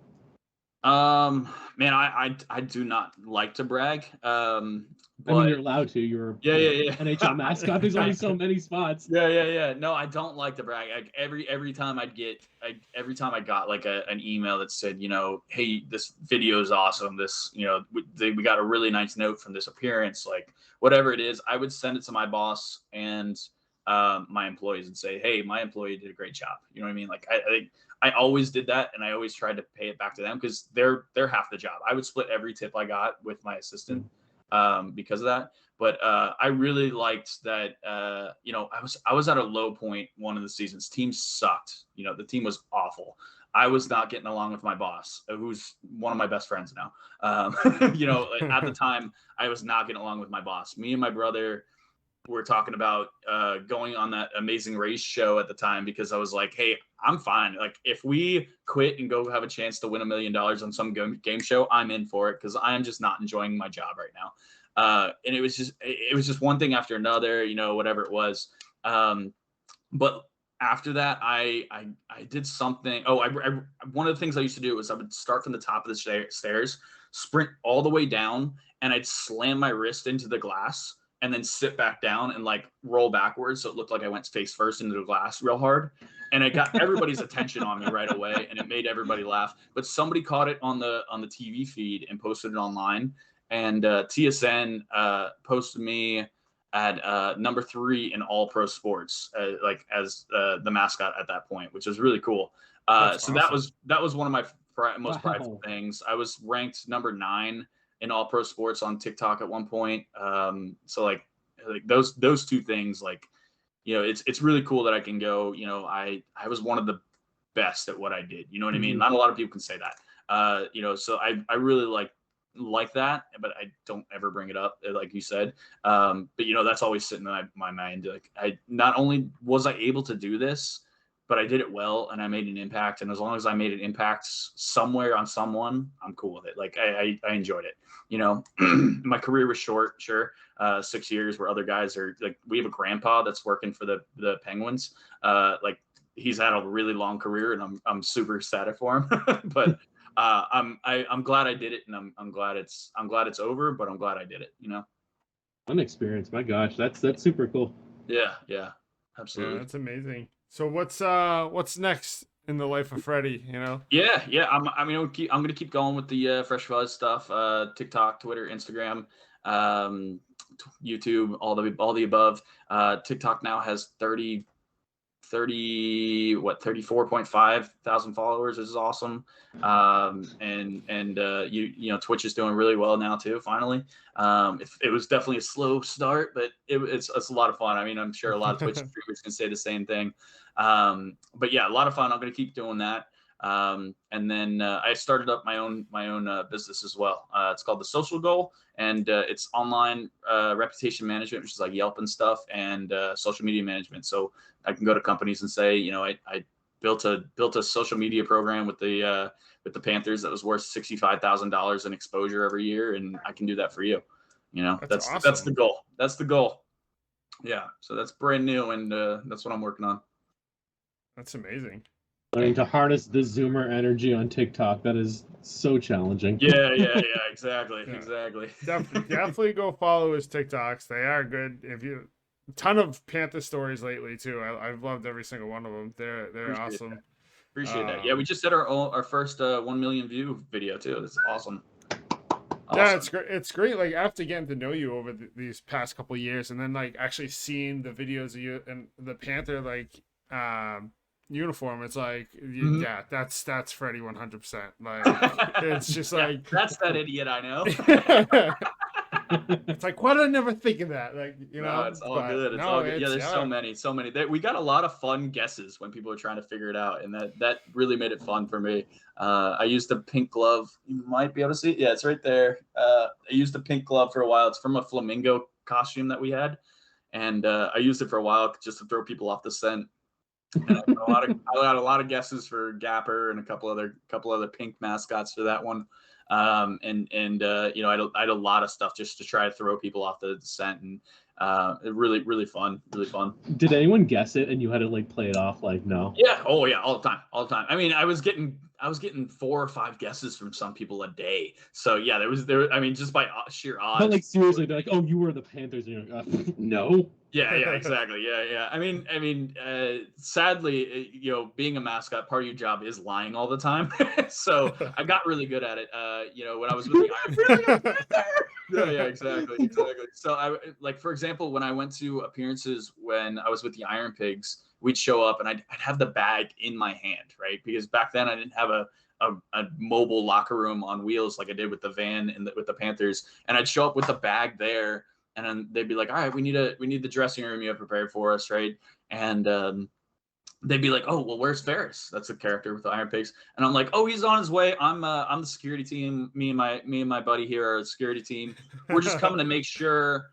Man, I do not like to brag. But, I mean, you're allowed to. You're NHL mascot. There's only so many spots. Yeah. No, I don't like to brag. Like every time I got like an email that said, hey, this video is awesome. This, we got a really nice note from this appearance, like whatever it is, I would send it to my boss and my employees and say, hey, my employee did a great job. You know what I mean? Like I always did that, and I always tried to pay it back to them because they're half the job. I would split every tip I got with my assistant because of that. But I really liked that. I was at a low point one of the seasons. Team sucked. The team was awful. I was not getting along with my boss, who's one of my best friends now. At the time, I was not getting along with my boss. Me and my brother were talking about going on that Amazing Race show at the time, because I was like, hey, I'm fine. Like, if we quit and go have a chance to win $1 million on some game show, I'm in for it, because I'm just not enjoying my job right now. And it was just one thing after another, you know, whatever it was. But after that, I did something. Oh, one of the things I used to do was I would start from the top of the stairs, sprint all the way down, and I'd slam my wrist into the glass and then sit back down and like roll backwards, so it looked like I went face first into the glass real hard. And it got everybody's attention on me right away, and it made everybody laugh. But somebody caught it on the TV feed and posted it online, and TSN posted me at number 3 in all pro sports, like as the mascot at that point, which was really cool. So awesome. that was one of my most prideful things. I was ranked number 9 in all pro sports on TikTok at one point. So like those two things, like, you know, it's really cool that I can go, you know, I was one of the best at what I did. You know what I mean? Not a lot of people can say that. You know, so I really like that, but I don't ever bring it up, like you said. But you know, that's always sitting in my mind. Like, I not only was I able to do this, but I did it well, and I made an impact. And as long as I made an impact somewhere on someone, I'm cool with it. Like, I enjoyed it. You know, my career was short, sure. 6 years, where other guys are like, we have a grandpa that's working for the Penguins. Like, he's had a really long career, and I'm super ecstatic for him. But I'm glad I did it, and I'm glad it's over, but I'm glad I did it, you know. Fun experience. My gosh, that's super cool. Yeah, absolutely. Yeah, that's amazing. So what's next in the life of Freddie, you know? Yeah. I'm gonna keep going with the Fresh Fuzz stuff. TikTok, Twitter, Instagram, YouTube, all the above. TikTok now has 34.5 thousand followers. This is awesome. And you know, Twitch is doing really well now too, finally. It was definitely a slow start, but it's a lot of fun. I mean, I'm sure a lot of Twitch streamers can say the same thing. But yeah, a lot of fun. I'm going to keep doing that. And then I started up my own business as well. It's called The Social Goal, and it's online reputation management, which is like Yelp and stuff, and social media management. So I can go to companies and say, you know, I built a social media program with the Panthers that was worth $65,000 in exposure every year, and I can do that for you. You know, that's awesome. That's the goal. That's the goal. Yeah. So that's brand new, and that's what I'm working on. That's amazing. Learning to harness the Zoomer energy on TikTok. That is so challenging. Yeah, exactly. Yeah. Exactly. Definitely go follow his TikToks. They are good. A ton of Panther stories lately too. I've loved every single one of them. They're Appreciate awesome. That. Appreciate that. Yeah, we just did our first 1 million view video too. That's awesome. Yeah, it's great. It's great. Like, after getting to know you over these past couple of years, and then like actually seeing the videos of you and the Panther uniform, it's like, yeah, that's Freddie 100%. Like, it's just like, that's that idiot I know. It's like, why did I never think of that? Like, you know, it's all good. It's all good. Yeah, there's so many. We got a lot of fun guesses when people were trying to figure it out, and that really made it fun for me. I used the pink glove. You might be able to see it. Yeah, it's right there. I used the pink glove for a while. It's from a flamingo costume that we had, and I used it for a while just to throw people off the scent. And I got a lot of guesses for Gapper and a couple other pink mascots for that one. You know, I had a lot of stuff just to try to throw people off the scent, and really fun. Did anyone guess it and you had to like play it off like no? Yeah. Oh yeah, all the time. I mean, I was getting 4 or 5 guesses from some people a day. So yeah, there. I mean, just by sheer odds. But like, seriously, they're like, oh, you were the Panthers, and you're like, no. Yeah, exactly. Yeah. I mean, sadly, you know, being a mascot, part of your job is lying all the time. So I got really good at it. You know, when I was with the yeah, exactly. So like, for example, when I went to appearances when I was with the Iron Pigs, we'd show up and I'd have the bag in my hand, right? Because back then I didn't have a mobile locker room on wheels like I did with the van and with the Panthers, and I'd show up with the bag there. And then they'd be like, all right, we need the dressing room you have prepared for us, right? And they'd be like, oh, well, where's Ferris? That's a character with the Iron Pigs. And I'm like, oh, he's on his way. I'm the security team. Me and my buddy here are the security team. We're just coming to make sure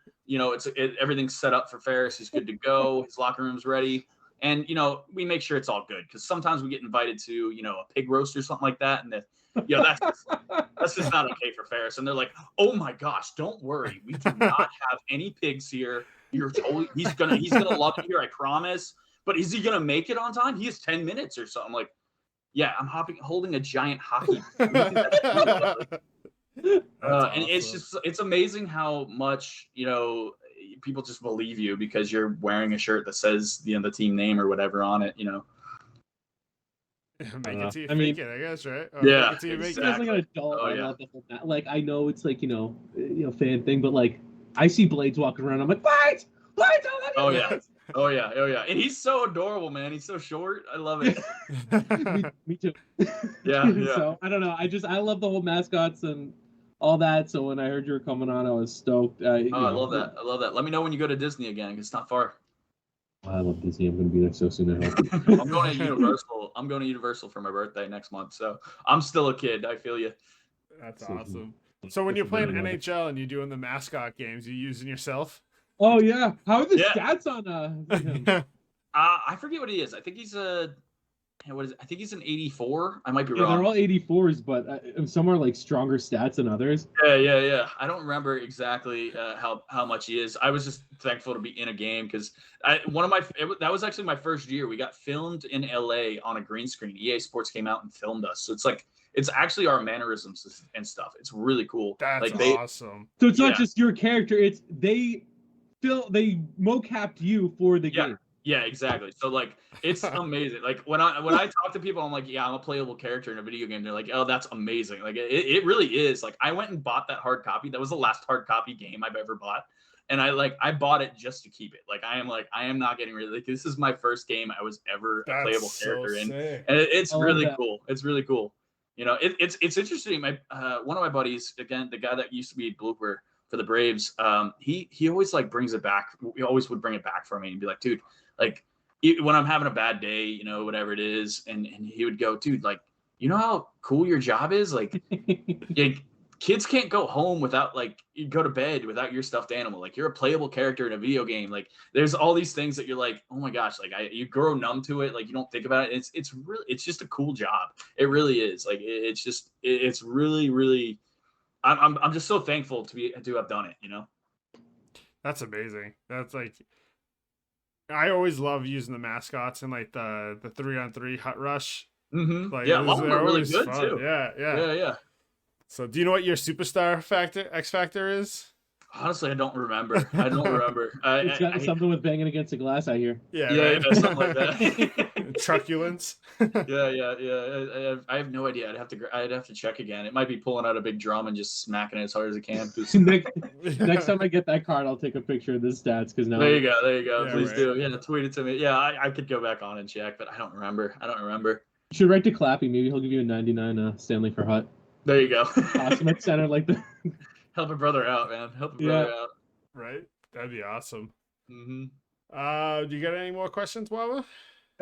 everything's set up for Ferris. He's good to go. His locker room's ready. And, we make sure it's all good because sometimes we get invited to, a pig roast or something like that. And that's just not okay for Ferris. And they're like, oh my gosh, don't worry. We do not have any pigs here. He's gonna love it here, I promise. But is he gonna make it on time? He has 10 minutes or something. Like, yeah, I'm holding a giant hockey. And it's amazing how much people just believe you because you're wearing a shirt that says the team name or whatever on it. Make it to you, fake it, I guess, right? Or yeah, make it exactly. As like an adult, I love the whole like I know it's like fan thing, but like I see Blades walking around, I'm like, Blades, oh yeah. Oh yeah, and he's so adorable, man. He's so short. I love it. me too. Yeah. So I don't know. I love the whole mascots and all that. So when I heard you were coming on, I was stoked. I love that. I love that. Let me know when you go to Disney again. It's not far. I love Disney. I'm going to be there so soon. I hope. I'm going to Universal. I'm going to Universal for my birthday next month. So I'm still a kid. I feel you. That's awesome. So when you're playing NHL and you're doing the mascot games, you using yourself? Oh yeah. How are the stats on him? I forget what he is. I think he's I think he's an 84. I might be wrong. They're all 84s, but some are like stronger stats than others. Yeah. I don't remember exactly how much he is. I was just thankful to be in a game because that was actually my first year. We got filmed in LA on a green screen. EA Sports came out and filmed us. So it's actually our mannerisms and stuff. It's really cool. That's awesome. So it's not just your character. It's they mocapped you for the game. Yeah, exactly. So like, it's amazing. Like when I talk to people, I'm like, yeah, I'm a playable character in a video game. They're like, oh, that's amazing. Like it really is. Like I went and bought that hard copy. That was the last hard copy game I've ever bought. And I bought it just to keep it. Like I am not getting rid of it. Like, this is my first game I was ever a playable character in. And it's really cool. It's really cool. It's interesting. One of my buddies, again, the guy that used to be Blooper for the Braves, he always like brings it back. He always would bring it back for me and be like, dude, like when I'm having a bad day, whatever it is, and he would go, dude, like, you know how cool your job is? Like, kids can't go home without you go to bed without your stuffed animal. Like, you're a playable character in a video game. Like, there's all these things that you're like, oh my gosh, like you grow numb to it. Like, you don't think about it. It's just a cool job. It really is. Like, it's really, really. I'm just so thankful to have done it. That's amazing. That's like. I always love using the mascots in like the 3-on-3 hut rush. Mm-hmm. Like, yeah, a lot of them are really good too. Yeah. So, do you know what your superstar X factor is? Honestly, I don't remember. It's got something with banging against the glass, I hear. Yeah, something like that. Truculence. Yeah. I have no idea. I'd have to check again. It might be pulling out a big drum and just smacking it as hard as it can. Next time I get that card, I'll take a picture of the stats because now. There you go. Yeah, please do. Yeah, tweet it to me. Yeah, I could go back on and check, but I don't remember. You should write to Clappy. Maybe he'll give you a 99 Stanley for Hut. There you go. Awesome at center like the. Help a brother out, man. Help a brother out. Right? That'd be awesome. Mm-hmm. Do you got any more questions, Wabba?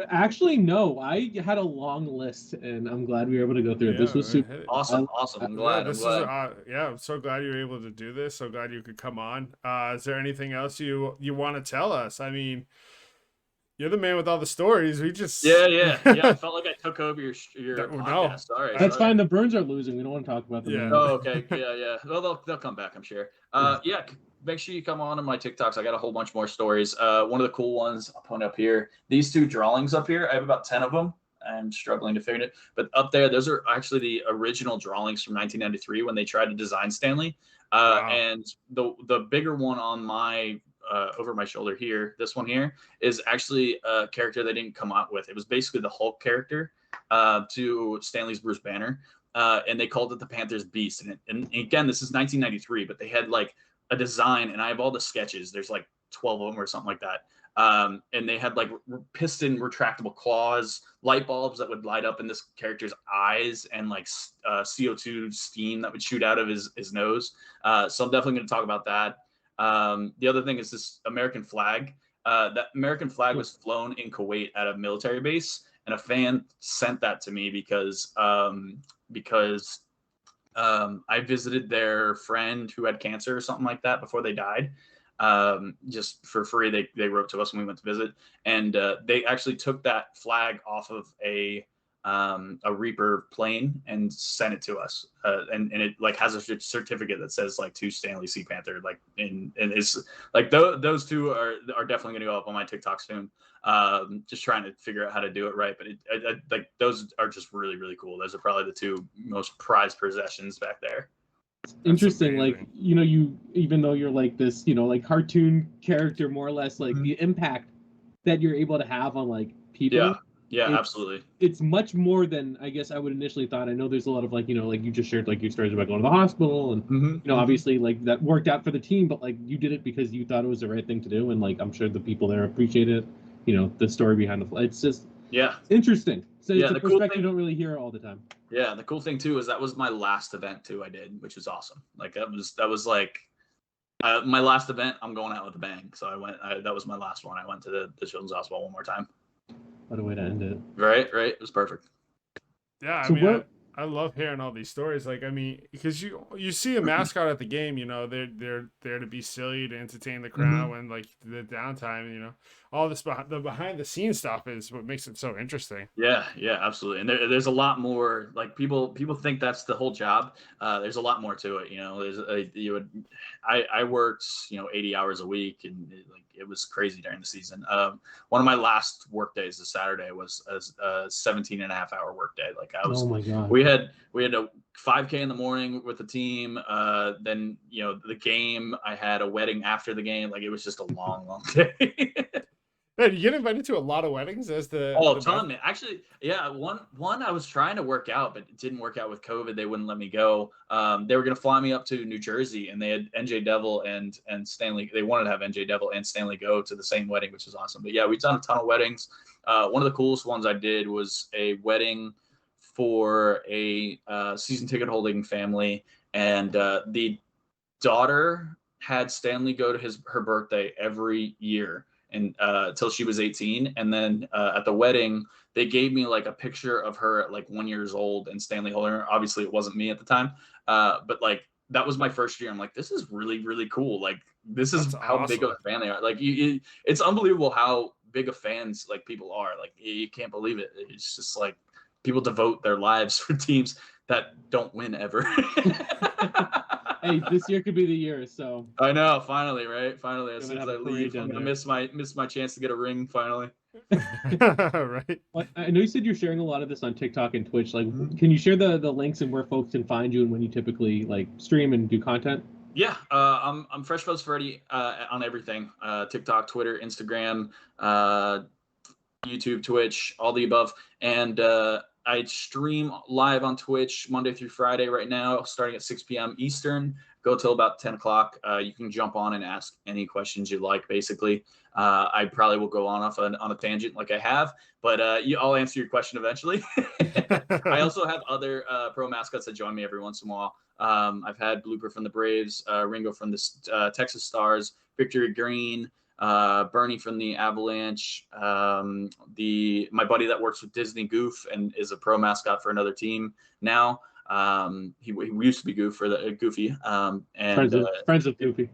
Actually, no. I had a long list, and I'm glad we were able to go through it. This was super awesome. I'm glad. I'm so glad you were able to do this. So glad you could come on. Is there anything else you want to tell us? I mean, you're the man with all the stories. We just yeah. I felt like I took over your podcast. No. Sorry. That's fine. The Bruins are losing. We don't want to talk about them. Yeah. Oh, okay. Yeah. Well, they'll come back, I'm sure. Yeah. Make sure you come on my TikToks. I got a whole bunch more stories. One of the cool ones I'll point up here. These two drawings up here. I have about 10 of them. I'm struggling to figure it. But up there, those are actually the original drawings from 1993 when they tried to design Stanley. Wow. And the bigger one on my over my shoulder here, this one here, is actually a character they didn't come out with. It was basically the Hulk character to Stanley's Bruce Banner. And they called it the Panthers Beast. And again, this is 1993, but they had like a design, and I have all the sketches. There's like 12 of them or something like that. And they had like piston retractable claws, light bulbs that would light up in this character's eyes, and like CO2 steam that would shoot out of his nose. So I'm definitely going to talk about that. The other thing is this American flag. That American flag was flown in Kuwait at a military base, and a fan sent that to me because I visited their friend who had cancer or something like that before they died. just for free. They wrote to us when we went to visit, and they actually took that flag off of a Reaper plane and sent it to us, and it like has a certificate that says like to Stanley C. Panther, like and it's like those two are definitely going to go up on my TikTok soon. Just trying to figure out how to do it right, but like those are just really, really cool. Those are probably the two most prized possessions back there. Interesting. Like, you know, you, even though you're like this, you know, like cartoon character, more or less, like the impact that you're able to have on like people. Yeah, absolutely. It's much more than I guess I would initially thought. I know there's a lot of like, you know, like you just shared like your stories about going to the hospital and you know, obviously like that worked out for the team, but like you did it because you thought it was the right thing to do, and like I'm sure the people there appreciate it. You know, the story behind the it's just interesting. So it's a perspective you don't really hear all the time. Yeah, the cool thing too is that was my last event too I did, which was awesome. Like that was like my last event. I'm going out with a bang. So that was my last one. I went to the Children's Hospital one more time. What a way to end it. Right. It was perfect. Yeah, I mean, I love hearing all these stories. Like, I mean, because you see a mascot at the game, you know, they're there to be silly, to entertain the crowd, and like the downtime, you know, all this the behind the scenes stuff is what makes it so interesting. Yeah, absolutely. And there's a lot more. Like people think that's the whole job. There's a lot more to it. You know, I worked 80 hours a week, and it was crazy during the season. One of my last work days this Saturday was a 17.5-hour work day. Like I was. Oh my God. We had a 5K in the morning with the team. Then the game. I had a wedding after the game. Like it was just a long day. Man, you get invited to a lot of weddings as the ton, man. Actually, yeah, one I was trying to work out, but it didn't work out with COVID. They wouldn't let me go. They were gonna fly me up to New Jersey, and they had NJ Devil and Stanley. They wanted to have NJ Devil and Stanley go to the same wedding, which is awesome. But yeah, we've done a ton of weddings. One of the coolest ones I did was a wedding for a season ticket holding family, and the daughter had Stanley go to her birthday every year and till she was 18, and then at the wedding they gave me like a picture of her at like 1 year old and Stanley holding her. Obviously it wasn't me at the time, but like that was my first year. I'm like, this is really, really cool. Like this is how awesome. Big of a fan they are. Like it's unbelievable how big of fans like people are. Like you can't believe it. It's just like people devote their lives for teams that don't win ever. Hey, this year could be the year. So I know, finally, right? Finally, as soon as I leave, I'm gonna miss my chance to get a ring. Finally, right? I know you said you're sharing a lot of this on TikTok and Twitch. Like, can you share the links and where folks can find you and when you typically like stream and do content? Yeah, I'm FreshFuzzFreddy on everything: TikTok, Twitter, Instagram, YouTube, Twitch, all the above, and I stream live on Twitch Monday through Friday right now, starting at 6 p.m. Eastern, go till about 10 o'clock. You can jump on and ask any questions you like, basically. I probably will go on a tangent like I have, but I'll answer your question eventually. I also have other pro mascots that join me every once in a while. I've had Blooper from the Braves, Ringo from the Texas Stars, Victory Green, Bernie from the Avalanche, my buddy that works with Disney Goof and is a pro mascot for another team now. He used to be Goofy. And friends of Goofy.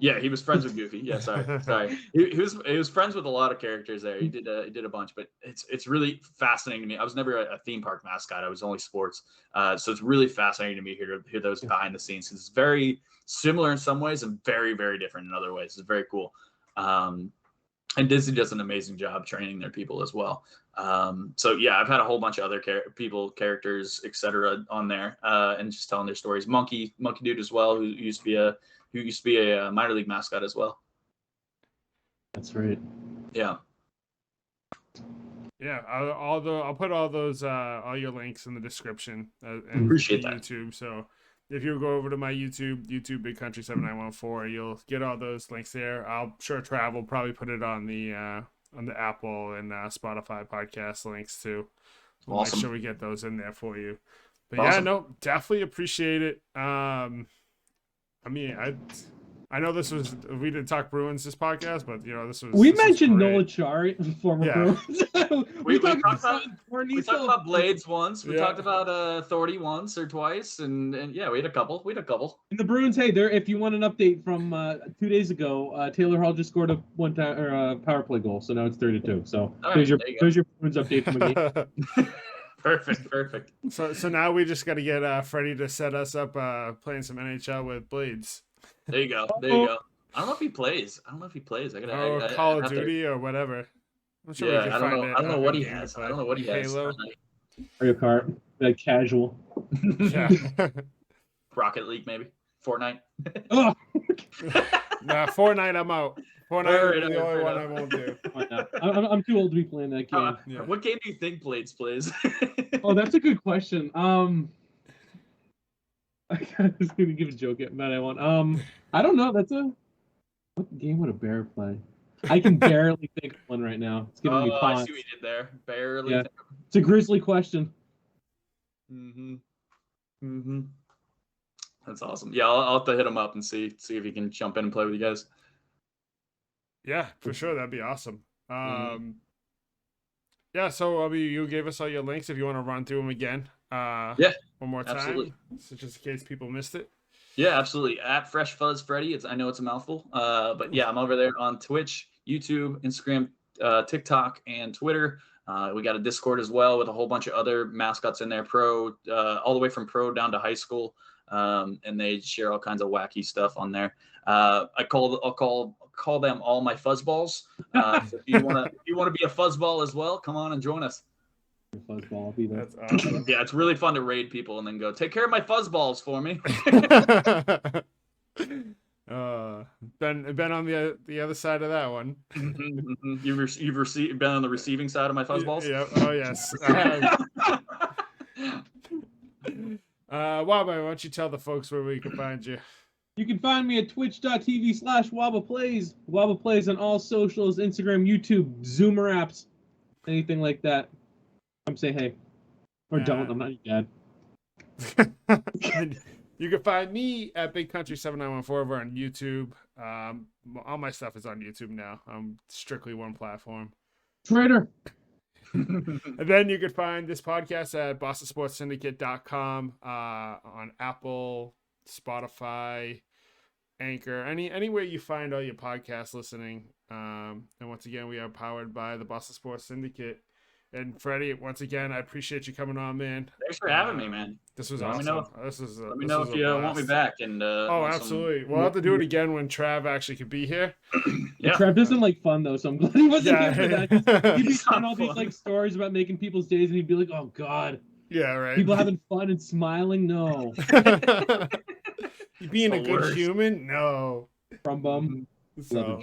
Yeah, he was friends with Goofy. Yeah, sorry. He was friends with a lot of characters there. He did a bunch, but it's really fascinating to me. I was never a theme park mascot. I was only sports. So it's really fascinating to me to hear those behind the scenes. It's very similar in some ways and very, very different in other ways. It's very cool. And Disney does an amazing job training their people as well. So yeah, I've had a whole bunch of other characters, etc., on there, and just telling their stories. Monkey Dude as well, who used to be a minor league mascot as well. That's right. Yeah. Yeah, I'll put all those all your links in the description and appreciate that. YouTube. So if you go over to my YouTube Big Country 7914, you'll get all those links there. I'm sure Trav will probably put it on the Apple and Spotify podcast links too. We'll awesome. Make sure we get those in there for you. But awesome. yeah, no, definitely appreciate it. I mean, I know we didn't talk Bruins this podcast, but this was. We this was mentioned great. Noah Chari, former Yeah. Bruins. we talked about Blades once. We talked about Thordy once or twice, and yeah, we had a couple. And the Bruins, hey, if you want an update from 2 days ago, Taylor Hall just scored a one-time or power play goal, so now it's 3-2. So there's your Bruins update from a game. Perfect. So now we just got to get Freddie to set us up playing some NHL with Blades. There you go. I don't know if he plays. I gotta. Call of Duty or whatever. I'm sure we can find it. I don't know what he has. I don't know what he has. Halo. Mario Kart, like casual. Yeah. Rocket League, maybe. Fortnite. Oh. Nah, Fortnite, I'm out. Fortnite is the only one I won't do. I'm too old to be playing that game. Yeah. What game do you think Blades plays? Oh, that's a good question. I was gonna give a joke at but I won't. I don't know. What game would a bear play? I can barely think of one right now. It's giving me pause. I see what you did there. Barely. Yeah. It's a grizzly question. That's awesome. Yeah, I'll have to hit him up and see if he can jump in and play with you guys. Yeah, for sure. That'd be awesome. Yeah, so you gave us all your links if you want to run through them again. One more time. Absolutely. So just in case people missed it. Yeah, absolutely. At FreshFuzzFreddy. I know it's a mouthful. But yeah, I'm over there on Twitch, YouTube, Instagram, TikTok, and Twitter. We got a Discord as well with a whole bunch of other mascots in there, pro, all the way from pro down to high school. And they share all kinds of wacky stuff on there. I'll call them all my fuzzballs. So if you want to be a fuzzball as well, come on and join us. Fuzzball, I'll be there. That's awesome. Yeah, it's really fun to raid people and then go take care of my fuzzballs for me. Been on the other side of that one. You've been on the receiving side of my fuzzballs. Yeah. Oh yes. Wabba, why don't you tell the folks where we can find you? You can find me at twitch.tv/WabbaPlays. Wabba Plays on all socials, Instagram, YouTube, Zoomer apps, anything like that. Come say hey. Or don't, I'm not your dad. You can find me at Big Country 7914 over on YouTube. All my stuff is on YouTube now. I'm strictly one platform. Traitor. And then you can find this podcast at BostonSportsSyndicate.com, on Apple, Spotify, Anchor, anywhere you find all your podcast listening. And once again, we are powered by the Boston Sports Syndicate. And Freddie, once again, I appreciate you coming on, man. Thanks for having me, man. This was awesome. Let me know if you want me back. And absolutely. We'll have to do it again when Trav actually could be here. Yeah. Trav doesn't like fun though, so I'm glad he wasn't here for that. He'd be telling all these like stories about making people's days, and he'd be like, "Oh God." Yeah, right. People having fun and smiling, no. Being a good human, no. From bum. So,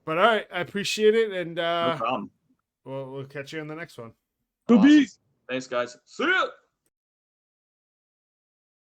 but all right, I appreciate it, and no problem. We'll catch you in the next one. Awesome. Thanks, guys. See ya.